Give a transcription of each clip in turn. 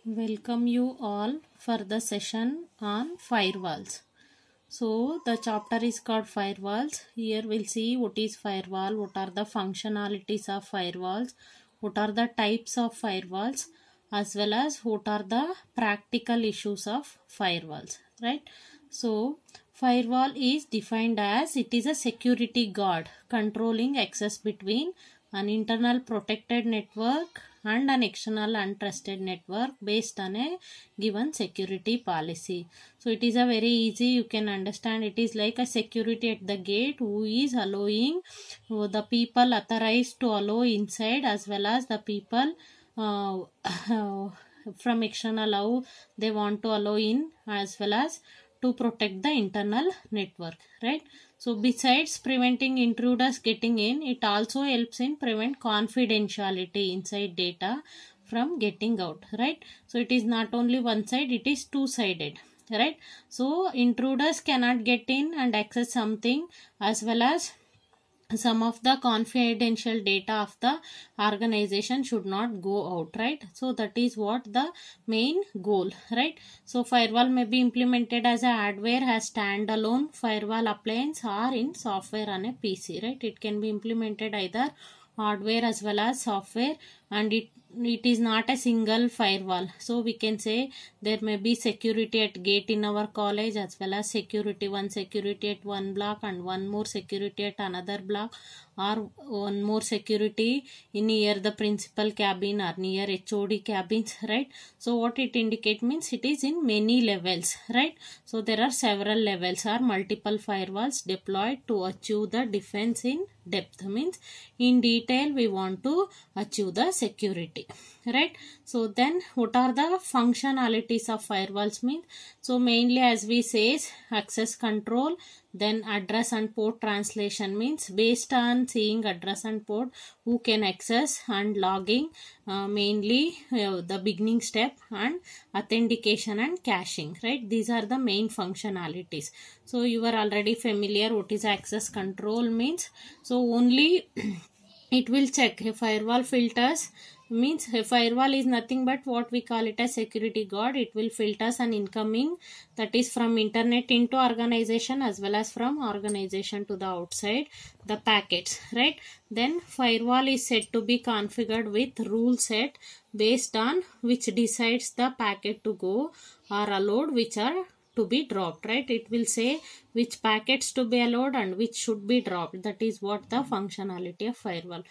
Welcome you all for the session on firewalls. So the chapter is called firewalls. Here we'll see what is firewall, what are the functionalities of firewalls, what are the types of firewalls, as well as what are the practical issues of firewalls, right? So firewall is defined as it is a security guard controlling access between an internal protected network and an external untrusted network based on a given security policy. So it is a very easy, you can understand, it is like a security at the gate who is allowing the people authorized to allow inside, as well as the people from external how they want to allow in, as well as to protect the internal network, right? So besides preventing intruders getting in, it also helps in prevent confidentiality inside data from getting out, right? So it is not only one side, it is two-sided, right? So intruders cannot get in and access something, as well as some of the confidential data of the organization should not go out, right? So that is what the main goal, right? So firewall may be implemented as a hardware, as standalone firewall appliance, or in software on a PC, right? It can be implemented either hardware as well as software, and it is not a single firewall. So we can say there may be security at gate in our college, as well as one security at one block and one more security at another block, or one more security in near the principal cabin or near HOD cabins, right? So what it indicate means it is in many levels, right? So there are several levels or multiple firewalls deployed to achieve the defense in depth, means in detail we want to achieve the security, right? So then what are the functionalities of firewalls mean? So mainly, as we say, access control, then address and port translation, means based on seeing address and port who can access, and logging, mainly the beginning step, and authentication and caching, right? These are the main functionalities. So you are already familiar what is access control means. So only it will check a firewall filters, means a firewall is nothing but what we call it as security guard. It will filters an incoming, that is from internet into organization, as well as from organization to the outside, the packets, right? Then firewall is said to be configured with rule set based on which decides the packet to go or allowed, which are to be dropped, right? It will say which packets to be allowed and which should be dropped. That is what the functionality of firewall.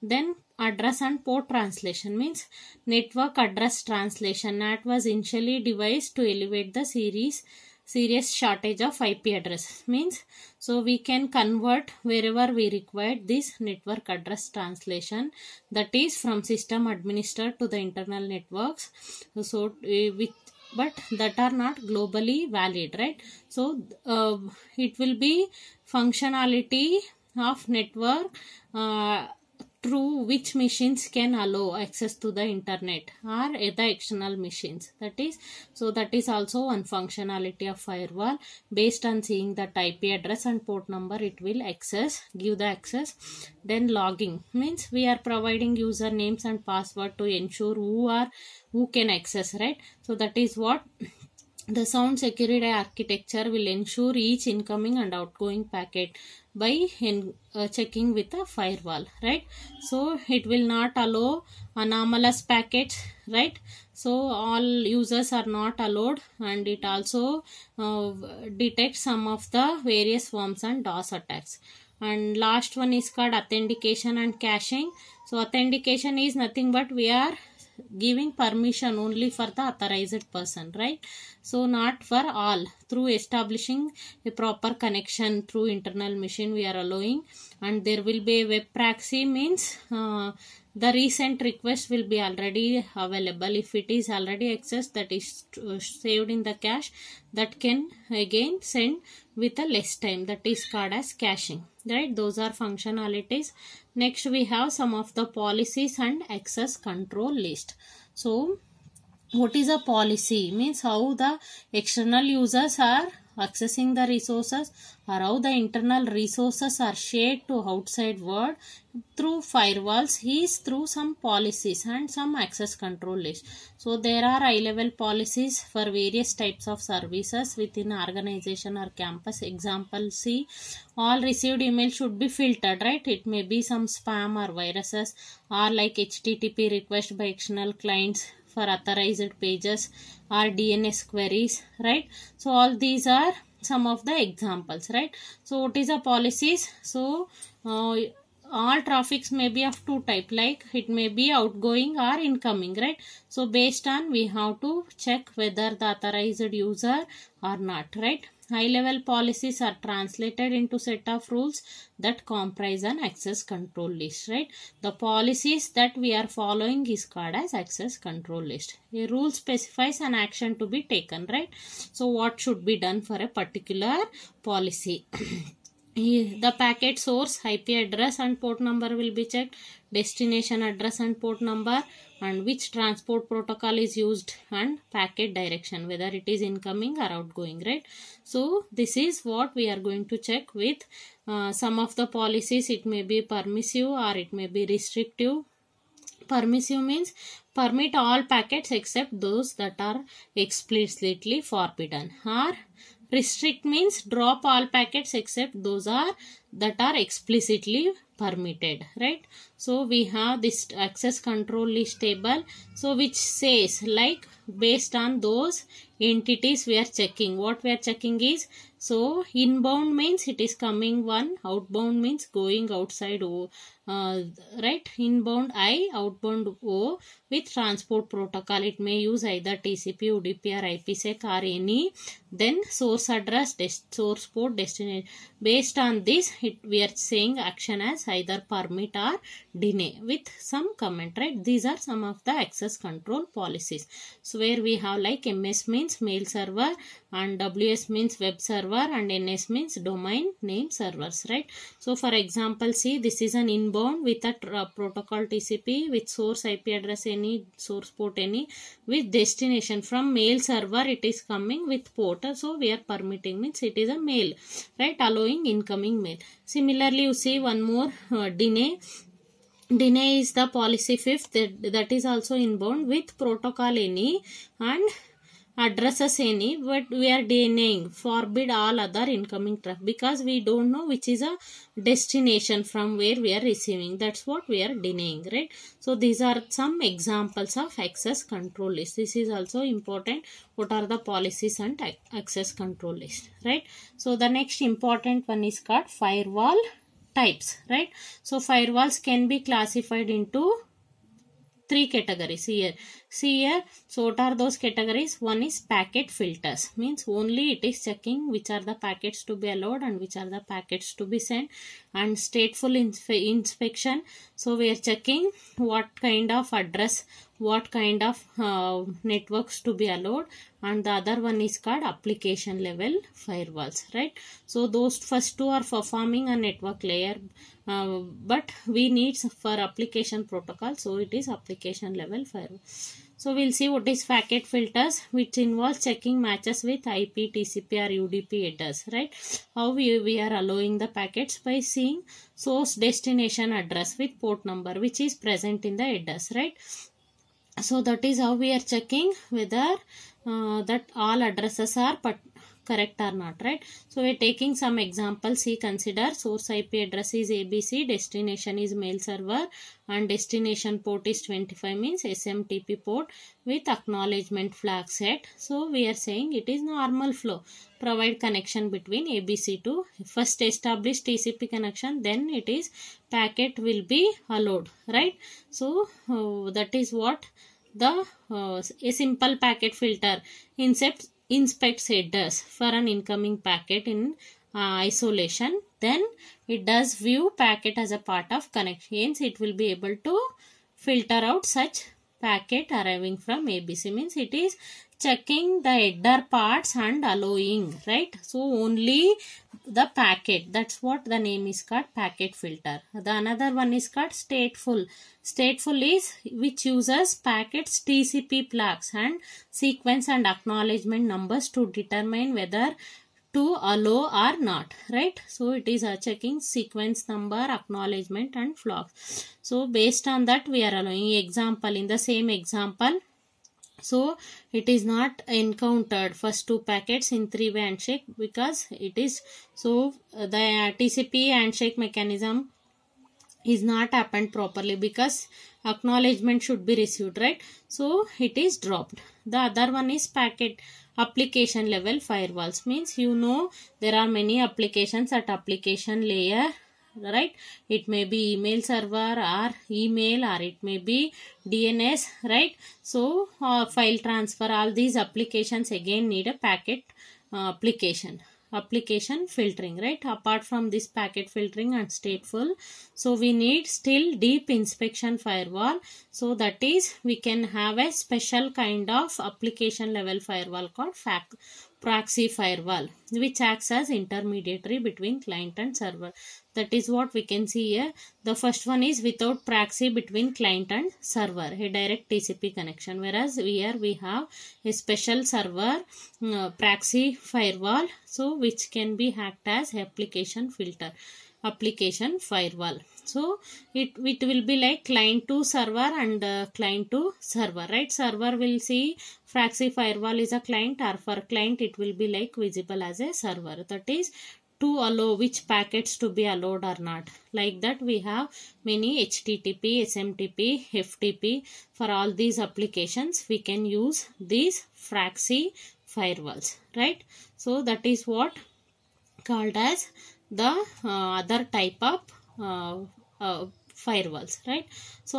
Then address and port translation, means network address translation. NAT was initially devised to elevate the serious shortage of IP address, means so we can convert wherever we require this network address translation, that is from system administered to the internal networks, so but that are not globally valid, right? So it will be functionality of network through which machines can allow access to the internet or the external machines, that is, so that is also one functionality of firewall. Based on seeing that IP address and port number, it will give the access. Then logging, means we are providing usernames and password to ensure who can access, right? So that is what the sound security architecture will ensure each incoming and outgoing packet by checking with a firewall, right? So it will not allow anomalous packets, right? So all users are not allowed, and it also detects some of the various worms and DOS attacks. And last one is called authentication and caching. So authentication is nothing but we are giving permission only for the authorized person, right? So not for all. Through establishing a proper connection through internal machine we are allowing, and there will be a web proxy, means the recent request will be already available. If it is already accessed, that is saved in the cache, that can again send with a less time, that is called as caching, right? Those are functionalities. Next we have some of the policies and access control list. So what is a policy? Means how the external users are accessing the resources or how the internal resources are shared to outside world through firewalls is through some policies and some access control list. So there are high level policies for various types of services within organization or campus. Example, see, all received email should be filtered, right? It may be some spam or viruses, or like HTTP request by external clients for authorized pages or DNS queries, right? So all these are some of the examples, right? So what is the policies? So all traffics may be of two type, like it may be outgoing or incoming, right? So based on, we have to check whether the authorized user or not, right? High level policies are translated into set of rules that comprise an access control list, right? The policies that we are following is called as access control list. A rule specifies an action to be taken, right? So what should be done for a particular policy? The packet source, IP address and port number will be checked, destination address and port number, and which transport protocol is used, and packet direction, whether it is incoming or outgoing, right? So this is what we are going to check with some of the policies. It may be permissive or it may be restrictive. Permissive means permit all packets except those that are explicitly forbidden, or restrict means drop all packets except those that are explicitly permitted, right? So we have this access control list table, so which says, like, based on those entities we are checking, what we are checking is, so inbound means it is coming one, outbound means going outside, right? Inbound I, outbound O with transport protocol. It may use either TCP, UDP or IPsec or any. Then source address, source port, destination. Based on this, we are saying action as either permit or deny with some comment, right? These are some of the access control policies. So where we have like MS means mail server, and WS means web server, and NS means domain name servers, right? So for example, see, this is an inbound with a protocol TCP with source IP address any, source port any, with destination from mail server it is coming with port. So we are permitting means it is a mail, right? Allowing incoming mail. Similarly, you see one more deny. Deny is the policy fifth, that is also inbound with protocol any and addresses any, but we are denying, forbid all other incoming traffic, because we don't know which is a destination from where we are receiving. That's what we are denying, right? So these are some examples of access control list. This is also important. What are the policies and access control list, right? So the next important one is called firewall types, right? So firewalls can be classified into three categories here. See here, so what are those categories? One is packet filters, means only it is checking which are the packets to be allowed and which are the packets to be sent. And stateful inspection, so we are checking what kind of address, what kind of networks to be allowed. And the other one is called application level firewalls, right? So those first two are performing a network layer, but we need for application protocol, so it is application level firewall. So we'll see what is packet filters, which involves checking matches with IP, TCP or UDP headers, right? How we are allowing the packets by seeing source destination address with port number which is present in the headers, right? So that is how we are checking whether that all addresses are correct or not, right? So we are taking some examples. See, consider source IP address is ABC, destination is mail server, and destination port is 25 means SMTP port with acknowledgement flag set. So we are saying it is normal flow. Provide connection between ABC to first establish TCP connection, then it is packet will be allowed, right? So that is what the a simple packet filter inspects headers for an incoming packet in isolation. Then it does view packet as a part of connection. Hence, it will be able to filter out such packet arriving from ABC. Means it is checking the header parts and allowing, right? So only the packet, that's what the name is called, packet filter. The another one is called stateful. Stateful is which uses packets TCP flags and sequence and acknowledgement numbers to determine whether to allow or not, right? So it is checking sequence number, acknowledgement and flags. So based on that we are allowing. Example, in the same example, so it is not encountered first two packets in three-way handshake because it is, so the TCP handshake mechanism is not happened properly because acknowledgement should be received, right? So it is dropped. The other one is packet application level firewalls, means there are many applications at application layer, right? It may be email server or email, or it may be DNS, right? So file transfer, all these applications again need a packet application filtering, right? Apart from this packet filtering and stateful, so we need still deep inspection firewall. So that is, we can have a special kind of application level firewall called proxy firewall, which acts as intermediary between client and server. That is what we can see here. The first one is without proxy between client and server, a direct TCP connection, whereas here we have a special server proxy firewall, so which can be hacked as application firewall. So it will be like client to server and client to server, right? Server will see proxy firewall is a client, or for client it will be like visible as a server. That is to allow which packets to be allowed or not. Like that we have many HTTP, SMTP, FTP. For all these applications we can use these proxy firewalls, right? So that is what called as the other type of firewalls, right? So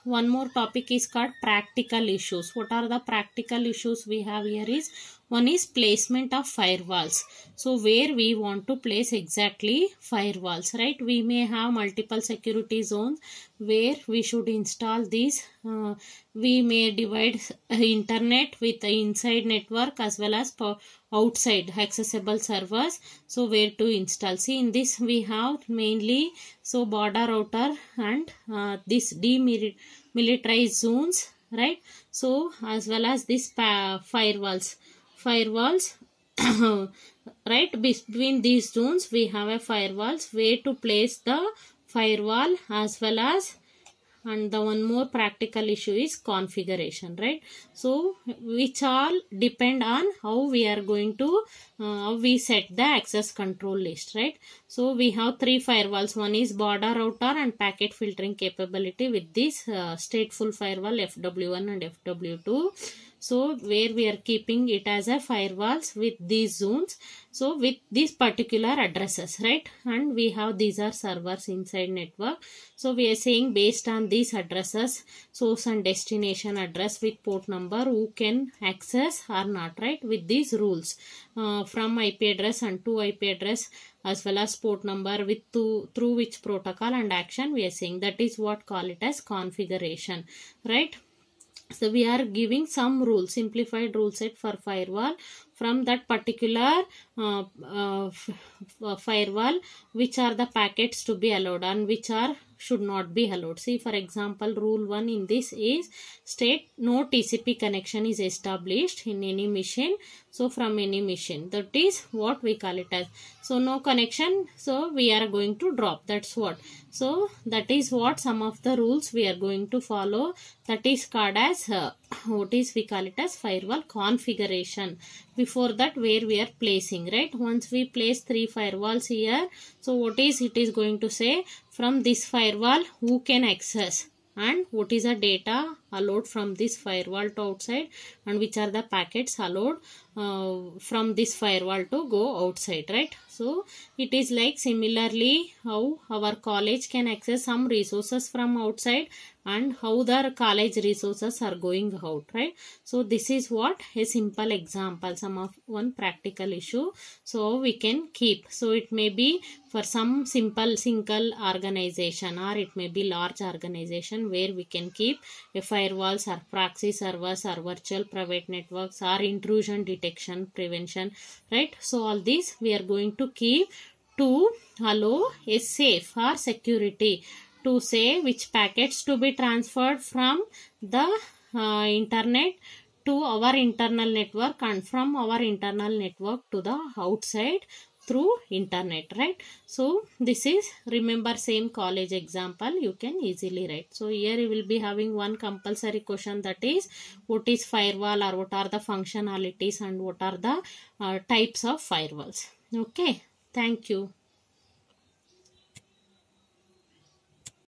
one more topic is called practical issues. What are the practical issues we have here is, one is placement of firewalls. So where we want to place exactly firewalls, right? We may have multiple security zones where we should install these. We may divide internet with the inside network as well as outside accessible servers. So where to install? See, in this we have mainly so border router and this demilitarized zones, right? So as well as this firewalls right? Between these zones we have a firewalls, where to place the firewall, as well as, and the one more practical issue is configuration, right? So which all depend on how we are going to we set the access control list, right? So we have three firewalls. One is border router and packet filtering capability with this stateful firewall FW1 and FW2. So where we are keeping it as a firewalls with these zones, so with these particular addresses, right? And we have, these are servers inside network. So we are saying based on these addresses, source and destination address with port number, who can access or not, right? With these rules from IP address and to IP address, as well as port number with through which protocol and action, we are saying that is what call it as configuration, right? So we are giving some rules, simplified rule set for firewall from that particular firewall, which are the packets to be allowed and which are should not be allowed. See, for example, rule 1 in this is state no TCP connection is established in any machine. So from any machine, that is what we call it as. So no connection, so we are going to drop. That's what. So that is what some of the rules we are going to follow. That is called as what is we call it as firewall configuration. Before that, where we are placing, right? Once we place three firewalls here, so what is it is going to say, from this firewall who can access and what is the data allowed from this firewall to outside, and which are the packets allowed from this firewall to go outside, right? So it is like similarly how our college can access some resources from outside and how the college resources are going out, right? So this is what a simple example, some of one practical issue. So we can keep, so it may be for some simple single organization, or it may be large organization where we can keep a firewalls or proxy servers or virtual private networks or intrusion detection prevention, right? So all these we are going to keep to allow a safe or security, to say which packets to be transferred from the internet to our internal network and from our internal network to the outside through internet, right? So this is, remember, same college example you can easily write. So here you will be having one compulsory question, that is what is firewall, or what are the functionalities and what are the types of firewalls. Okay, thank you.